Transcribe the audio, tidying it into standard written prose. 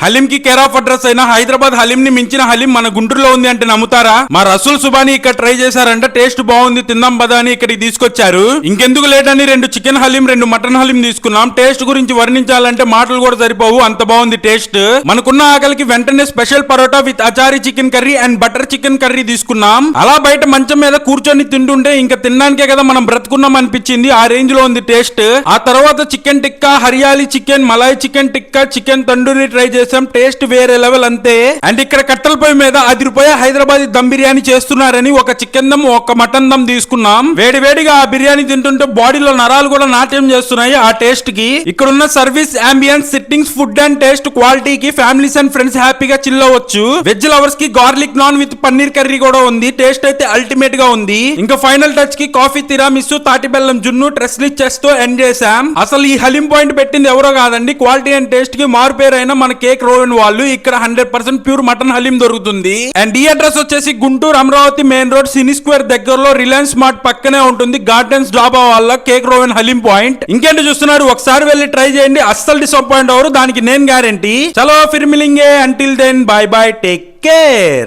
హలీం కి care of address అయినా హైదరాబాద్ హలీం ని మించిన హలీం మన గుంటూరులో ఉంది అంటే నమ్ముతారా? మా రసూల్ సుబాని ఇక్కడ ట్రై చేశారంటే టేస్ట్ బాగుంది తిందాం పదా అని ఇక్కడికి తీసుకొచ్చారు. ఇంకెందుకు లేట్ అని 2 చికెన్ హలీం 2 మటన్ హలీం తీసుకున్నాం. టేస్ట్ గురించి వర్ణించాలంటే మాటలు కూడా సరిపోవు, అంత బాగుంది టేస్ట్. మనకున్న ఆకలికి వెంటనే special parotta with achari chicken curry and butter chicken curry తీసుకున్నాం. అలా బయట మంచం మీద కూర్చొని తింటుంటే ఇంకా తినడానికే కదా మనం బ్రతుకున్నాం అనిపించింది. ఆ రేంజ్ లో ఉంది టేస్ట్. ఆ తర్వాత chicken tikka, Hariyali chicken, Malay chicken tikka, chicken tandoori try చేసాం. టేస్ట్ వేరే లెవెల్ అంతే. అండ్ ఇక్కడ కట్టెల పొయ్యి మీద 10 రూపాయ హైదరాబాద్ దమ్ బిర్యానీ చేస్తున్నారని ఒక చికెన్ దమ్ ఒక మటన్ దమ్ తీసుకున్నాం. వేడి వేడిగా ఆ బిర్యానీ తింటుంటే బాడీలో నరాలు కూడా నాట్యం చేస్తున్నాయి ఆ టేస్ట్ కి. ఇక్కడ ఉన్న service, ambience, sittings, food and taste క్వాలిటీకి ఫ్యామిలీస్ అండ్ ఫ్రెండ్స్ హ్యాపీగా చిల్ అవ్వచ్చు. వెజ్ లవర్స్ కి garlic non with paneer curry కూడా ఉంది. టేస్ట్ అయితే అల్టిమేట్ గా ఉంది. ఇంకా ఫైనల్ టచ్ కి కాఫీ, తిరామిస్సు, తాటి బెల్లం జున్ను, ట్రెస్లీ చెస్ తో ఎండ్ చేసాం. అసలు ఈ హలీం పాయింట్ పెట్టింది ఎవరో కాదండి, క్వాలిటీ అండ్ టేస్ట్ కి మారు పేరైన మన కేక్ రోవెన్ వాళ్ళు. ఇక్కడ 100% ప్యూర్ మటన్ హలీం దొరుకుతుంది. అండ్ ఈ అడ్రస్ వచ్చేసి గుంటూరు అమరావతి మెయిన్ రోడ్ సినీ స్క్వేర్ దగ్గరలో రిలయన్స్ మార్ట్ పక్కనే ఉంటుంది. గార్డెన్స్ డాబా వాళ్ళ కేక్ రోవెన్ హలీం పాయింట్. ఇంకేంటి చూస్తున్నారు, ఒకసారి వెళ్ళి ట్రై చేయండి, అస్సలు డిసప్పాయింట్ అవరు, దానికి నేను గ్యారంటీ. చలో ఫిర్ మిలింగే, until then bye bye, take care.